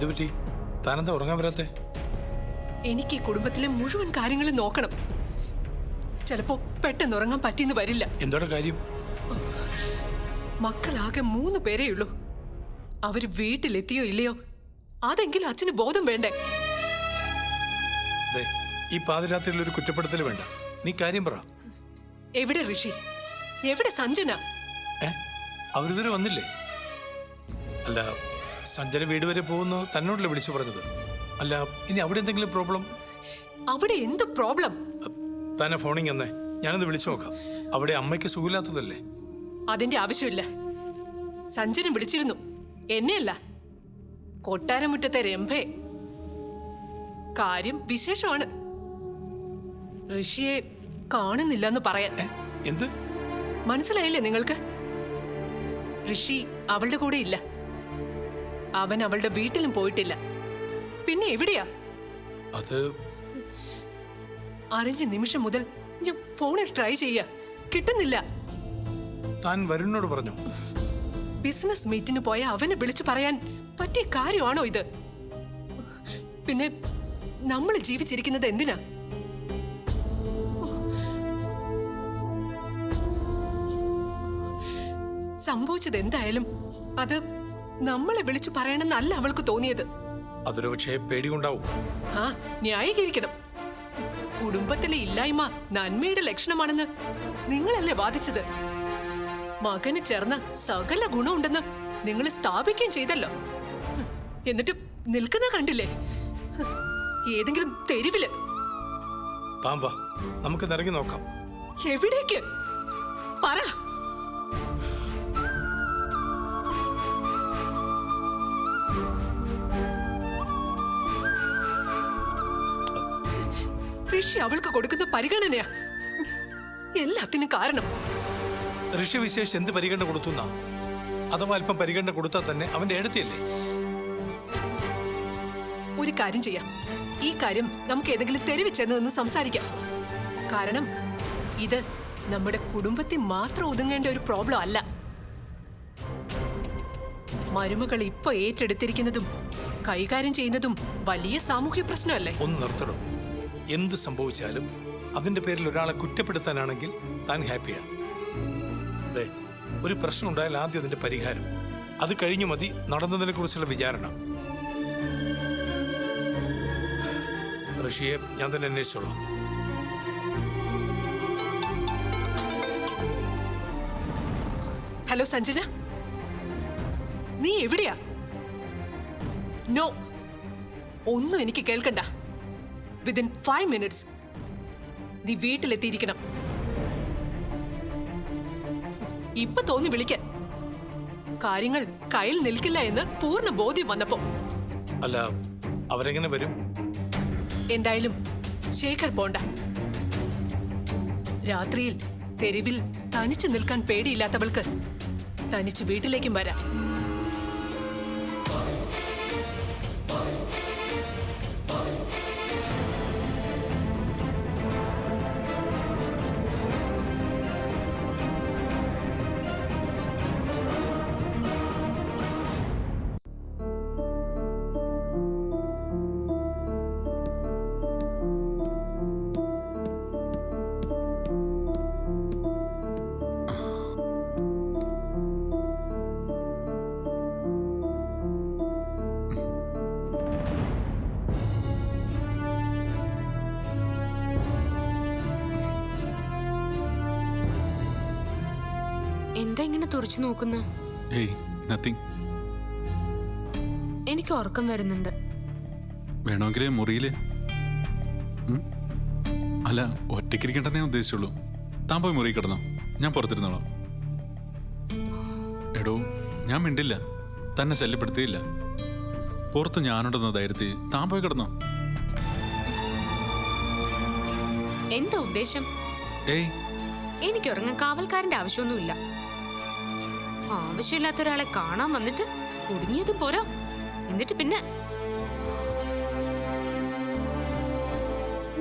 എന്തുപറ്റി? താനെന്താ ഉറങ്ങാൻ വരാത്തെ? എനിക്ക് ഈ കുടുംബത്തിലെ മുഴുവൻ കാര്യങ്ങളും നോക്കണം. ചിലപ്പോ പെട്ടെന്ന് ഉറങ്ങാൻ പറ്റിയെന്ന് വരില്ല. എന്താണ് കാര്യം? മക്കളാകെ 3 പേരേ ഉള്ളൂ. അവര് വീട്ടിലെത്തിയോ ഇല്ലയോ അതെങ്കിലും അച്ഛന് ബോധം വേണ്ടേ? ഈ പാതിരാത്രിയിൽ ഒരു കുറ്റപ്പെടുത്തൽ വേണ്ട. നീ കാര്യം പറ. എവിടെ ഋഷി? എവിടെ സഞ്ജന? അവരിതുവരെ വന്നില്ലേ? അല്ല, സഞ്ജന വീട് വരെ പോകുന്നു തന്നോടല്ലേ വിളിച്ചു പറഞ്ഞത്? അല്ല, ഇനി അവിടെ എന്തെങ്കിലും പ്രോബ്ലം? അവിടെ എന്ത് പ്രോബ്ലം? തന്നെ ഫോണിങ് എന്നേ, ഞാനൊന്ന് വിളിച്ചു നോക്കാം. അവിടെ അമ്മയ്ക്ക് സുഖമില്ലാത്തതല്ലേ? അതിന്റെ ആവശ്യമില്ല. സഞ്ജന വിളിച്ചിരുന്നു, എന്നെയല്ല, കൊട്ടാരമുറ്റത്തെ രംഭയെ. കാര്യം വിശേഷമാണ്. ഋഷിയെ കാണുന്നില്ലെന്ന് പറയാൻ. എന്ത്? മനസ്സിലായില്ലേ നിങ്ങൾക്ക്? ഋഷി അവളുടെ കൂടെ ഇല്ല. അവൻ അവളുടെ വീട്ടിലും പോയിട്ടില്ല. പിന്നെ എവിടെയാ? അത് അറിഞ്ഞ നിമിഷം മുതൽ ഞാൻ ഫോണിൽ ട്രൈ ചെയ്യാ, കിട്ടുന്നില്ല. താൻ വരുണിനോട് പറഞ്ഞു? ബിസിനസ് മീറ്റിന് പോയ അവനെ വിളിച്ചു പറയാൻ പറ്റിയ കാര്യമാണോ ഇത്? പിന്നെ നമ്മൾ ജീവിച്ചിരിക്കുന്നത് എന്തിനാ? സംഭവിച്ചത് എന്തായാലും അത് നമ്മളെ വിളിച്ചു പറയണമെന്നല്ല അവൾക്ക് തോന്നിയത്. അതൊരു പക്ഷേ പേടികൊണ്ടാവും. ആ, ന്യായീകരിക്കണം. കുടുംബത്തിലെ ഇല്ലായ്മ നന്മയുടെ ലക്ഷണമാണെന്ന് നിങ്ങളല്ലേ വാദിച്ചത്? മകന് ചേർന്ന സകല ഗുണമുണ്ടെന്ന് നിങ്ങൾ സ്ഥാപിക്കുകയും ചെയ്തല്ലോ. എന്നിട്ട് നിൽക്കുന്ന കണ്ടില്ലേ ഏതെങ്കിലും തെരുവില്? താൻ വാ, നമുക്ക് ഇറങ്ങി നോക്കാം. എവിടേക്ക് പറ. ഋഷി അവൾക്ക് കൊടുക്കുന്ന പരിഗണനയാ എല്ലാത്തിനും കാരണം. ഋഷി വിശേഷ് എന്ത് പരിഗണന കൊടുത്തുന്നാ? അഥവാ അല്പം പരിഗണന കൊടുത്താൽ തന്നെ അവന്റെ എടുത്തിയല്ലേ? ഒരു കാര്യം ചെയ്യാം, ഈ കാര്യം നമുക്ക് ഏതെങ്കിലും തെരുവിൽ ചെന്ന് നിന്ന് സംസാരിക്കാം. കാരണം ഇത് നമ്മുടെ കുടുംബത്തിൽ മാത്രം ഒതുങ്ങേണ്ട ഒരു പ്രോബ്ലം അല്ല. മരുമകൾ ഇപ്പൊ ഏറ്റെടുത്തിരിക്കുന്നതും കൈകാര്യം ചെയ്യുന്നതും വലിയ സാമൂഹ്യ പ്രശ്നമല്ലേ? ഒന്ന് നിർത്തണം. എന്ത് സംഭവിച്ചാലും അതിന്റെ പേരിൽ ഒരാളെ കുറ്റപ്പെടുത്താനാണെങ്കിൽ താൻ ഹാപ്പിയാണ്. ഒരു പ്രശ്നം ഉണ്ടായാൽ ആദ്യം അതിന്റെ പരിഹാരം, അത് കഴിഞ്ഞു മതി നടന്നതിനെ കുറിച്ചുള്ള വിചാരണ. ഋഷിയെ ഞാൻ തന്നെ അന്വേഷിച്ചോളാം. ഹലോ സഞ്ജന, നീ എവിടെയാ? നോ, ഒന്നും എനിക്ക് കേൾക്കണ്ട. വിതിൻ 5 minutes നീ വീട്ടിലെത്തിയിരിക്കണം. ഇപ്പൊ തോന്നി വിളിക്കാൻ. കാര്യങ്ങൾ കയ്യിൽ നിൽക്കില്ല എന്ന് പൂർണ്ണ ബോധ്യം വന്നപ്പോ. അല്ല, അവരെങ്ങനെ വരും? എന്തായാലും ശേഖർ പോണ്ട. രാത്രിയിൽ തെരുവിൽ തനിച്ചു നിൽക്കാൻ പേടിയില്ലാത്തവൾക്ക് തനിച്ച് വീട്ടിലേക്കും വരാം. എന്താ ഇങ്ങനെ തുറച്ചു നോക്കുന്ന? എനിക്ക് ഉറക്കം വരുന്നുണ്ട്. വേണമെങ്കിലേ മുറിയില്. അല്ല, ഒറ്റയ്ക്കിരിക്കണ്ടെന്നേ ഞാൻ ഉദ്ദേശിച്ചുള്ളൂ. താൻ പോയി മുറി കിടന്നോ, ഞാൻ പുറത്തിരുന്നോളാം. എടോ, ഞാൻ മിണ്ടില്ല, തന്നെ ശല്യപ്പെടുത്തിയില്ല. പുറത്ത് ഞാനുണ്ടെന്ന ധൈര്യത്തിൽ താൻ പോയി കിടന്നോ. എന്താ ഉദ്ദേശം? എനിക്ക് ഉറങ്ങാൻ കാവൽക്കാരന്റെ ആവശ്യമൊന്നുമില്ല. ആവശ്യമില്ലാത്ത ഒരാളെ കാണാൻ വന്നിട്ട് കുടുങ്ങിയതും പോരാ, എന്നിട്ട് പിന്നെ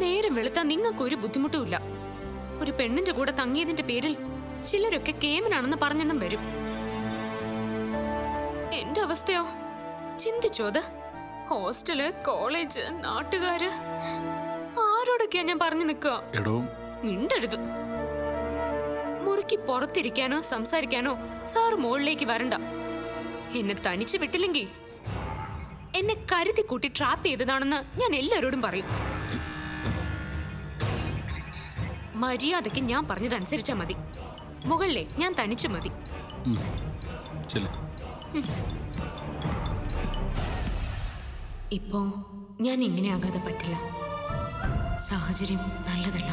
നേരം വെളുത്താ നിങ്ങൾക്കൊരു ബുദ്ധിമുട്ടുമില്ല. ഒരു പെണ്ണിന്റെ കൂടെ തങ്ങിയതിന്റെ പേരിൽ ചിലരൊക്കെ കേമനാണെന്ന് പറഞ്ഞെന്നും വരും. എന്റെ അവസ്ഥയോ ചിന്തിച്ചോ? അത് ഹോസ്റ്റല്, കോളേജ്, നാട്ടുകാര്, ആരോടൊക്കെയാ ഞാൻ പറഞ്ഞു നിൽക്കുക? എടോ, മിണ്ടരുത്. മുറിക്ക് പുറത്തിരിക്കാനോ സംസാരിക്കാനോ സാറ് മുകളിലേക്ക് വരണ്ട. എന്നെ തനിച്ച് വിട്ടില്ലെങ്കിൽ എന്നെ കരുതി കൂട്ടി ട്രാപ്പ് ചെയ്തതാണെന്ന് ഞാൻ എല്ലാവരോടും പറയും. മര്യാദയ്ക്ക് ഞാൻ പറഞ്ഞതനുസരിച്ചാ മതി. മുകളിലെ ഞാൻ തനിച്ച് മതി. ചെല്ല്. ഇപ്പോ ഞാൻ ഇങ്ങനെ ആകാതെ പറ്റില്ല. സാഹചര്യം നല്ലതല്ല.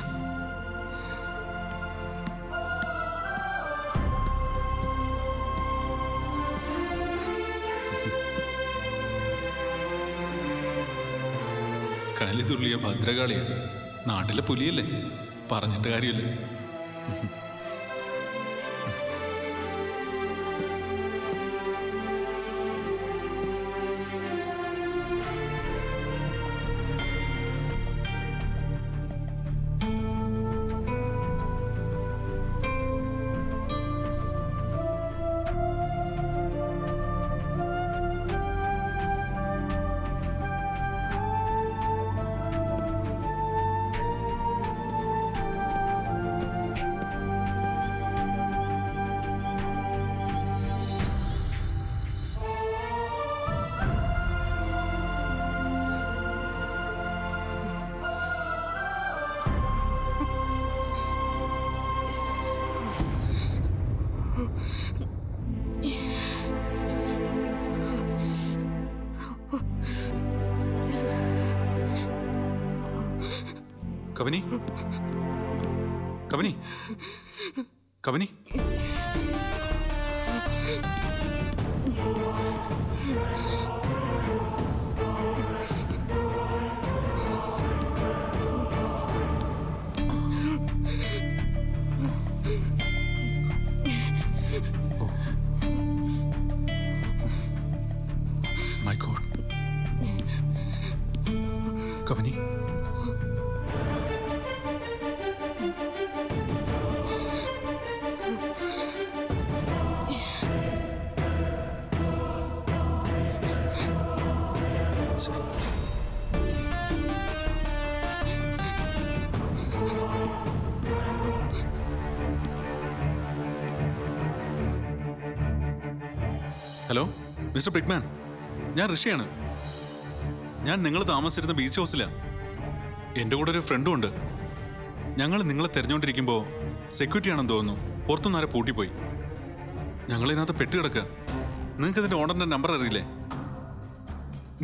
കലി തുള്ളിയ ഭദ്രകാളിയാ. നാട്ടിലെ പുലിയല്ലേ, പറഞ്ഞിട്ട് കാര്യമില്ല. Kavani, Kavani, Kavani. My God. Kavani. Hello mister Pigman, ഞാൻ ഋഷിയാണ്. ഞാൻ നിങ്ങൾ താമസിച്ചിരുന്ന ബീച്ച് ഹൗസിലാണ്. എൻ്റെ കൂടെ ഒരു ഫ്രണ്ടും ഉണ്ട്. ഞങ്ങൾ നിങ്ങളെ തിരഞ്ഞുകൊണ്ടിരിക്കുമ്പോൾ സെക്യൂരിറ്റി ആണെന്ന് തോന്നുന്നു പുറത്തുനിന്ന് ആരെ പൂട്ടിപ്പോയി. ഞങ്ങളിതിനകത്ത് പെട്ടുകിടക്കുക. നിങ്ങൾക്ക് ഇതിൻ്റെ ഓണറിൻ്റെ നമ്പർ അറിയില്ലേ?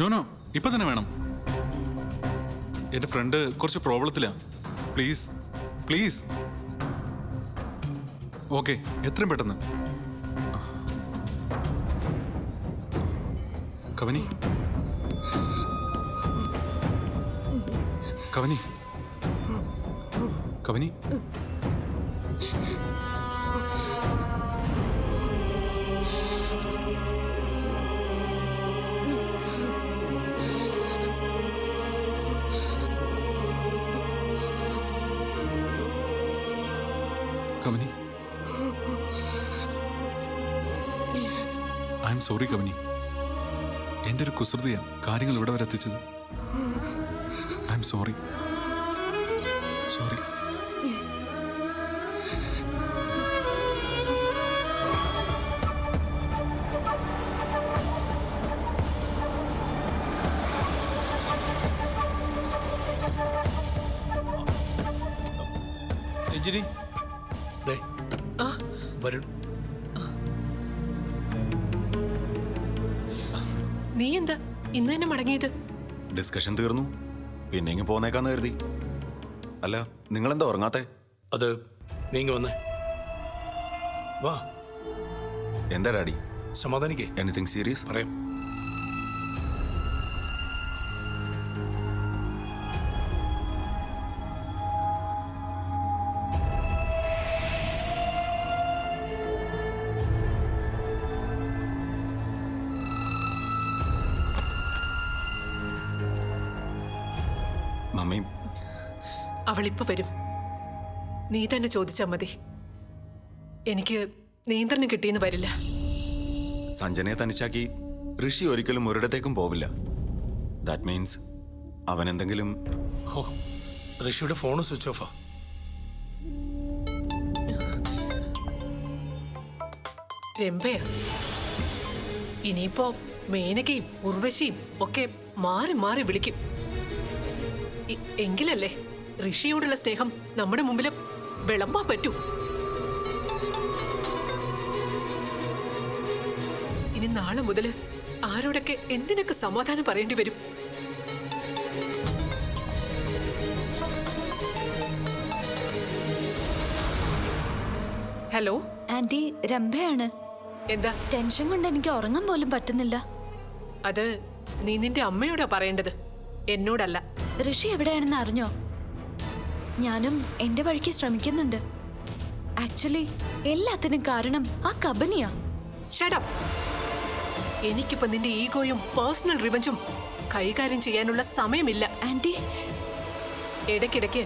നോ, ഇപ്പം തന്നെ വേണം. എൻ്റെ ഫ്രണ്ട് കുറച്ച് പ്രോബ്ലത്തിലാണ്. Please please. ഓക്കെ, എത്രയും പെട്ടെന്ന്. Kavani, Kavani, Kavani. Kavani, I am sorry Kavani. എൻ്റെ ഒരു കുസൃതിയാണ് കാര്യങ്ങൾ ഇവിടെ വരെ എത്തിച്ചത്. I am sorry. Sorry. Ranjini, ദേ വരുൺ. നീ എന്താ ഇന്ന് തന്നെ മടങ്ങിയത്? ഡിസ്കഷൻ തീർന്നു, പിന്നെ ഇങ്ങ് പോന്നേക്കാന്ന് കരുതി. അല്ല, നിങ്ങളെന്താ ഉറങ്ങാത്തെ? അത് നീങ്ങ വന്നേ. വാ. എന്താ ഡാഡി? സമാധാനിക്കേ. Anything serious? പറയാം. മമ്മി, അവളിപ്പോ വരും. നീ തന്നെ ചോദിച്ചാ മതി. എനിക്ക് നിയന്ത്രണം കിട്ടിയെന്ന് വരില്ല. സഞ്ജനയെ തനിച്ചാക്കി ഋഷി ഒരിക്കലും ഒരിടത്തേക്കും പോവില്ല. ദാറ്റ് മീൻസ് അവൻ എന്തെങ്കിലും ഓ ഋഷിയുടെ ഫോൺ സ്വിച്ച് ഓഫാ. രംഭയാ, ഇനിയിപ്പോ മേനകയും ഉർവശിയും ഒക്കെ മാറി മാറി വിളിക്കും. എങ്കിലല്ലേ ഋഷിയോടുള്ള സ്നേഹം നമ്മുടെ മുമ്പിൽ വിളമ്പാൻ പറ്റൂ. ഇനി നാളെ മുതല് ആരോടൊക്കെ എന്തിനൊക്കെ സമാധാനം പറയേണ്ടി വരും. ഹലോ ആന്റി, രംഭയാണ്. എന്താ? ടെൻഷൻ കൊണ്ട് എനിക്ക് ഉറങ്ങാൻ പോലും പറ്റുന്നില്ല. അത് നീ നിന്റെ അമ്മയോടാ പറയേണ്ടത്, എന്നോടല്ല. ഋഷി എവിടെയാണെന്ന് അറിഞ്ഞോ? ഞാനും എന്റെ വഴിക്ക് ശ്രമിക്കുന്നുണ്ട്. ആക്ച്വലി എല്ലാത്തിനും കാരണം ആ കബനിയാ. Shut up. എനിക്കിപ്പോ നിന്റെ ഈഗോയും പേഴ്സണൽ റിവഞ്ചും കൈകാര്യം ചെയ്യാനുള്ള സമയമില്ല. ആന്റി, ഇടയ്ക്കിടയ്ക്ക്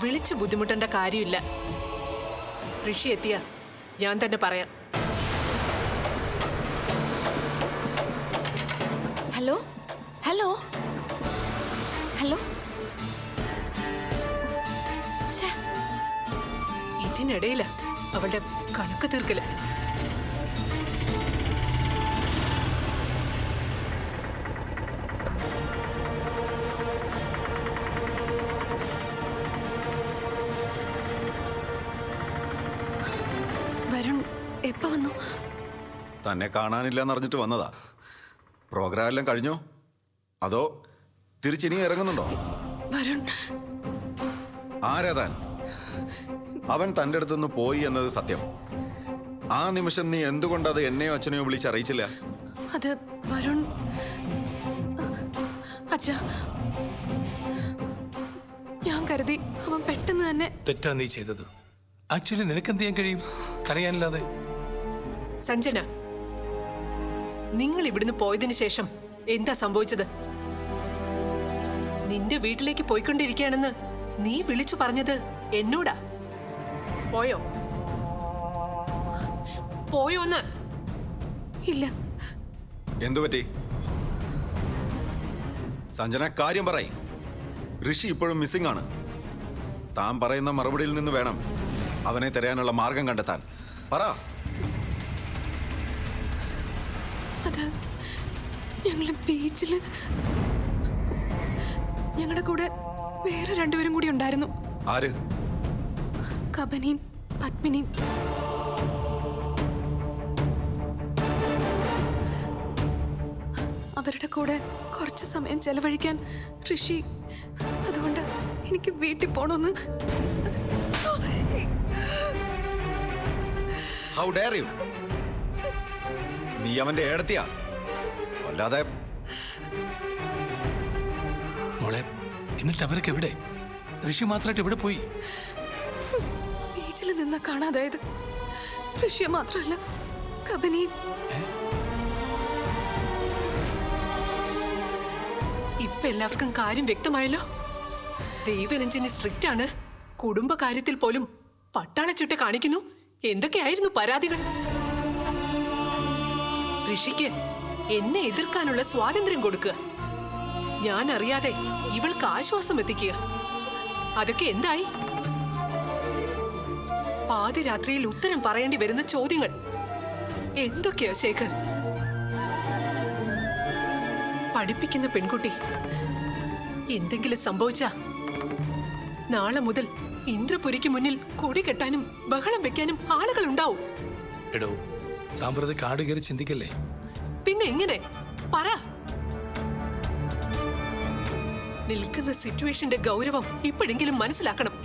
വിളിച്ച് ബുദ്ധിമുട്ടേണ്ട കാര്യമില്ല. ഋഷി എത്തിയ ഞാൻ തന്നെ പറയാം. Hello hello hello. ഛെ, ഇതിനിടയില അവളുടെ കണക്ക് തീർക്കല്. വരുൺ എപ്പോ വന്നു? തന്നെ കാണാനില്ലെന്ന് അറിഞ്ഞിട്ട് വന്നതാ. പ്രോഗ്രാം എല്ലാം കഴിഞ്ഞോ അതോ തിരിച്ചിനി ഇറങ്ങുന്നുണ്ടോ? വരുൺ, ആരാ താൻ? അവൻ തൻ്റെ അടുത്തുനിന്ന് പോയി എന്നത് സത്യം. ആ നിമിഷം നീ എന്തുകൊണ്ടത് എന്നെയോ അച്ഛനെയോ വിളിച്ചറിയിച്ചില്ല? അത് വരുൺ അച്ഛാ, ഞാൻ കരുതി അവൻ പെട്ടെന്ന് തന്നെ. തെറ്റാ നീ ചെയ്തത്. ആക്ച്വലി നിനക്കെന്ത് ചെയ്യാൻ കഴിയും കരയാനില്ലാതെ? സഞ്ജന, നിങ്ങൾ ഇവിടുന്ന് പോയതിനു ശേഷം എന്താ സംഭവിച്ചത്? നിന്റെ വീട്ടിലേക്ക് പോയിക്കൊണ്ടിരിക്കുകയാണെന്ന് നീ വിളിച്ചു പറഞ്ഞത് എന്നോടാ. പോയോ? പോയോന്ന്? ഇല്ല. എന്തു പറ്റി? സഞ്ജന, കാര്യം പറയ്. ഋഷി ഇപ്പോഴും മിസ്സിംഗ് ആണ്. താൻ പറയുന്ന മറുപടിയിൽ നിന്ന് വേണം അവനെ തിരയാനുള്ള മാർഗം കണ്ടെത്താൻ. പറ. അത് ഞങ്ങള് ബീച്ചില് ഞങ്ങളുടെ കൂടെ വേറെ രണ്ടുപേരും കൂടി ഉണ്ടായിരുന്നു. ആര്? കബനിയും പത്മിനിയും. അവരുടെ കൂടെ കുറച്ച് സമയം ചെലവഴിക്കാൻ ഋഷി. അതുകൊണ്ട് എനിക്ക് വീട്ടിൽ പോണോന്ന്. How dare you? നീ അവന്റെ ഏടത്തിയാ. അല്ലാതെ. മോളെ, എന്നിട്ട് അവരൊക്കെ എവിടെ? ഋഷി മാത്രമായിട്ട് എവിടെ പോയി? ബീച്ചിൽ നിന്നാ കാണാതായത്. ഋഷിയെ മാത്രമല്ല, കബനിയും. ഇപ്പൊ എല്ലാവർക്കും കാര്യം വ്യക്തമായല്ലോ. ദൈവരഞ്ജനി സ്ട്രിക്റ്റ് ആണ്. കുടുംബകാര്യത്തിൽ പോലും പട്ടാളച്ചിട്ട കാണിക്കുന്നു. എന്തൊക്കെയായിരുന്നു പരാതികൾ? ഋഷിക്ക് എന്നെ എതിർക്കാനുള്ള സ്വാതന്ത്ര്യം കൊടുക്കുക, ഞാൻ അറിയാതെ ഇവൾക്ക് ആശ്വാസം എത്തിക്കുക. അതൊക്കെ എന്തായി? പാതിരാത്രിയിൽ ഉത്തരം പറയേണ്ടി വരുന്ന ചോദ്യങ്ങൾ എന്തൊക്കെയാ ശേഖർ? പഠിപ്പിക്കുന്ന പെൺകുട്ടി. എന്തെങ്കിലും സംഭവിച്ചാ നാളെ മുതൽ ഇന്ദ്രപുരിക്ക് മുന്നിൽ കൊടി കെട്ടാനും ബഹളം വെക്കാനും ആളുകൾ ഉണ്ടാവും. എടോ, താൻ വെറുതെ കാട് കയറി ചിന്തിക്കല്ലേ. പിന്നെ എങ്ങനെ? പറ. നിൽക്കുന്ന സിറ്റുവേഷന്റെ ഗൗരവം ഇപ്പോഴെങ്കിലും മനസ്സിലാക്കണം.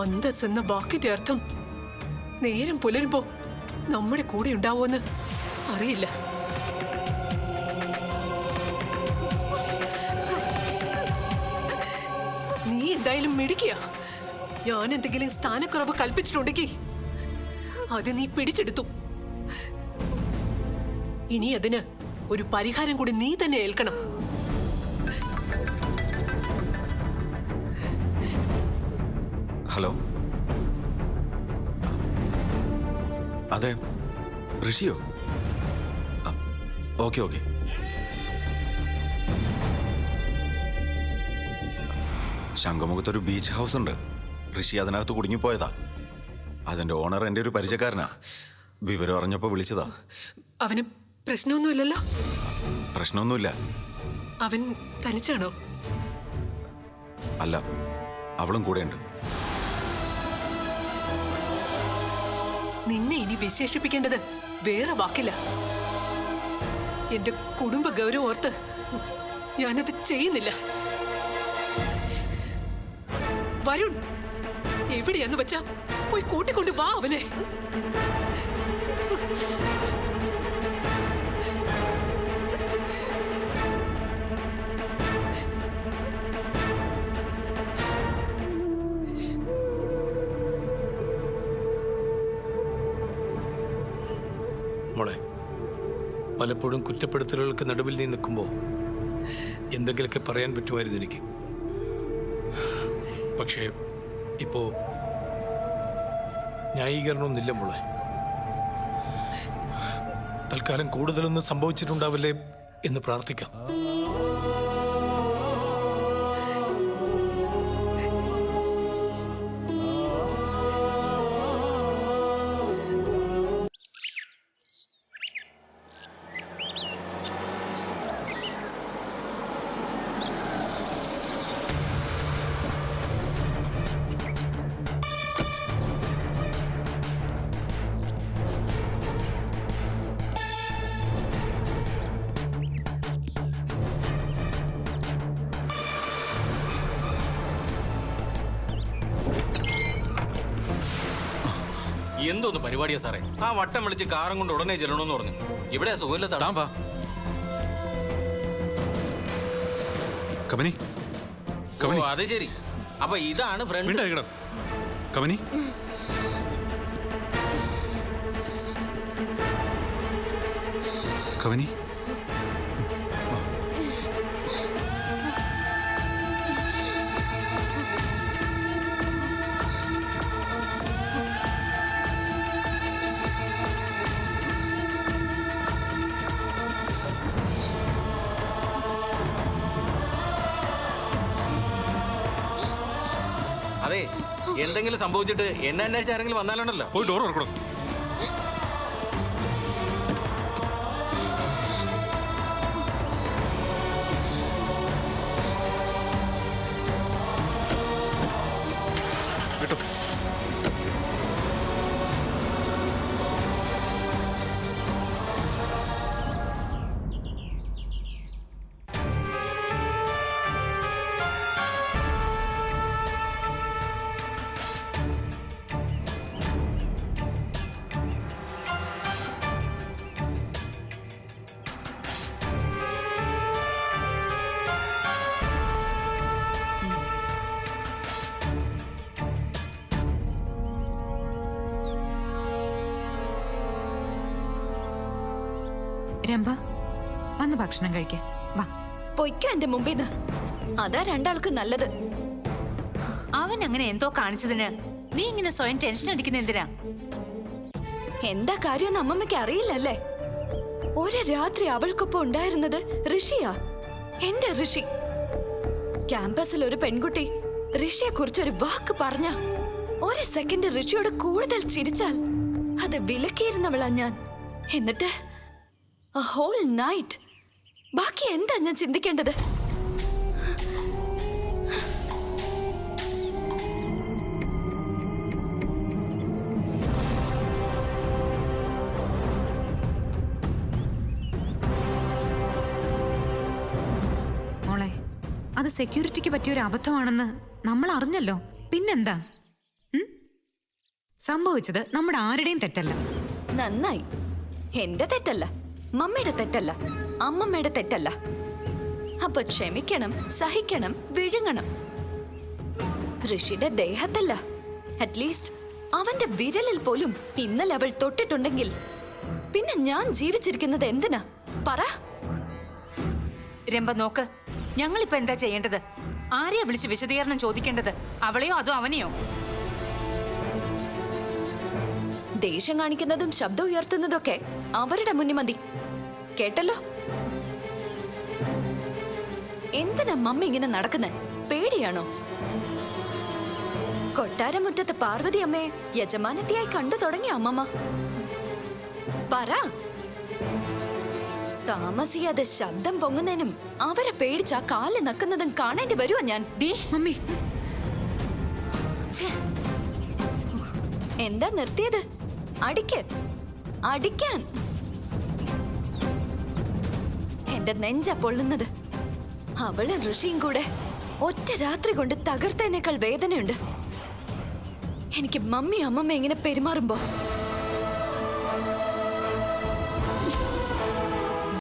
അന്തസ് എന്ന വാക്കിന്റെ അർത്ഥം നേരം പുലരുമ്പോ നമ്മുടെ കൂടെ ഉണ്ടാവുമെന്ന് അറിയില്ല. നീ എന്തായാലും മിടിക്കുക. ഞാൻ എന്തെങ്കിലും സ്ഥാനക്കുറവ് കൽപ്പിച്ചിട്ടുണ്ടെങ്കിൽ അത് നീ പിടിച്ചെടുത്തു. ഇനി അതിന് ഒരു പരിഹാരം കൂടി നീ തന്നെ ഏൽക്കണം. ഹലോ. അതെ, ഋഷിയോ? Okay okay. ശംഖുമുഖത്തൊരു ബീച്ച് ഹൗസ് ഉണ്ട്. ഋഷി അതിനകത്ത് കുടുങ്ങിപ്പോയതാ. അതിന്റെ ഓണർ എൻ്റെ ഒരു പരിചയക്കാരനാ. വിവരം അറിഞ്ഞപ്പോൾ വിളിച്ചതാ. അവന് പ്രശ്നമൊന്നുമില്ലല്ലോ? പ്രശ്നമൊന്നുമില്ല. അവൻ തനിച്ചാണോ? അല്ല, അവളും കൂടെയുണ്ട്. നിന്നെ ഇനി വിശേഷിപ്പിക്കേണ്ടത് വേറെ വാക്കില്ല. എന്റെ കുടുംബ ഗൗരവം ഓർത്ത് ഞാനത് ചെയ്യുന്നില്ല. വരുൺ എവിടെയാന്ന് വെച്ചാ പോയി കൂട്ടിക്കൊണ്ട് വാ അവനെ. മോളെ, പലപ്പോഴും കുറ്റപ്പെടുത്തലുകൾക്ക് നടുവിൽ നീ നിൽക്കുമ്പോൾ എന്തെങ്കിലുമൊക്കെ പറയാൻ പറ്റുമായിരുന്നു എനിക്ക്. പക്ഷേ ഇപ്പോ ന്യായീകരണമൊന്നുമില്ല മോളെ. തൽക്കാലം കൂടുതലൊന്നും സംഭവിച്ചിട്ടുണ്ടാവില്ലേ എന്ന് പ്രാർത്ഥിക്കാം. എന്തോന്ന് പരിപാടിയാ സാറേ? ആ വട്ടം വിളിച്ച് കാറും കൊണ്ട് ഉടനെ ചെല്ലണമെന്ന് പറഞ്ഞു. ഇവിടെ സുഖമില്ലാത്ത കമനി, അത് ശരി. അപ്പൊ ഇതാണ് ഫ്രണ്ട്. കമനി, കമനി, അതെ, എന്തെങ്കിലും സംഭവിച്ചിട്ട് എന്നെ അന്വേഷിച്ച് ആരെങ്കിലും വന്നാലുണ്ടല്ലോ, പോയി ഡോർ തുറക്കണം. കേട്ടോ? രംഭ, വന്ന് ഭക്ഷണം കഴിക്ക. വാ. പൊയ്ക്കോ എന്റെ മുമ്പിന്ന്. അതാ രണ്ടാൾക്ക് നല്ലത്. അവൻ അങ്ങനെ എന്തോ കാണിച്ചതിന് നീ ഇങ്ങനെ സ്വയം ടെൻഷൻ അടിക്കുന്ന എന്തിനാ? എന്താ കാര്യമെന്ന് അമ്മമ്മയ്ക്ക് അറിയില്ലല്ലേ? ഒരു രാത്രി അവൾക്കൊപ്പം ഉണ്ടായിരുന്നത് ഋഷിയാ, എന്റെ ഋഷി. ക്യാമ്പസിൽ ഒരു പെൺകുട്ടി ഋഷിയെ കുറിച്ച് ഒരു വാക്ക് പറഞ്ഞ ഒരു സെക്കൻഡ് ഋഷിയോട് കൂടുതൽ ചിരിച്ചാൽ അത് വിലക്കിയിരുന്നവളാ ഞാൻ. എന്നിട്ട് a whole night. ബാക്കി എന്താ ഞാൻ ചിന്തിക്കേണ്ടത്? മോളെ, അത് സെക്യൂരിറ്റിക്ക് പറ്റിയൊരു അബദ്ധമാണെന്ന് നമ്മൾ അറിഞ്ഞല്ലോ. പിന്നെന്താ? സംഭവിച്ചത് നമ്മുടെ ആരുടെയും തെറ്റല്ല. നന്നായി. എന്റെ തെറ്റല്ല, മമ്മിയുടെ തെറ്റല്ല, അമ്മമ്മയുടെ തെറ്റല്ല. അപ്പൊ ക്ഷമിക്കണം, സഹിക്കണം, വിഴുങ്ങണം. ഋഷിയുടെ ദേഹത്തല്ല, അറ്റ്ലീസ്റ്റ് അവന്റെ വിരലിൽ പോലും ഇന്നലെ അവൾ തൊട്ടിട്ടുണ്ടെങ്കിൽ പിന്നെ ഞാൻ ജീവിച്ചിരിക്കുന്നത് എന്തിനാ പറ? രംഭ, നോക്ക്, ഞങ്ങളിപ്പോ എന്താ ചെയ്യേണ്ടത്? ആരെയാ വിളിച്ച് വിശദീകരണം ചോദിക്കേണ്ടത്? അവളെയോ അതോ അവനെയോ? ദേഷ്യം കാണിക്കുന്നതും ശബ്ദം ഉയർത്തുന്നതൊക്കെ അവരുടെ മുന്നിൽ മതി. കേട്ടല്ലോ? എന്തിനാ മമ്മി ഇങ്ങനെ നടക്കുന്നത്? പേടിയാണോ? കൊട്ടാരമുറ്റത്ത് പാർവതി അമ്മയെ യജമാനത്തിയായി കണ്ടു തുടങ്ങി അമ്മമ്മ. പറ. താമസിയാതെ ശബ്ദം പൊങ്ങുന്നതിനും അവരെ പേടിച്ച കാല് നക്കുന്നതും കാണേണ്ടി വരുമോ ഞാൻ? മമ്മി എന്താ നിർത്തിയത്? അടിക്ക്, അടിക്കാൻ. എന്റെ നെഞ്ചാ പൊള്ളുന്നത്. അവള് ഋഷിയും കൂടെ ഒറ്റ രാത്രി കൊണ്ട് തകർത്തതിനേക്കാൾ വേദനയുണ്ട് എനിക്ക് മമ്മി അമ്മമ്മ ഇങ്ങനെ പെരുമാറുമ്പോ.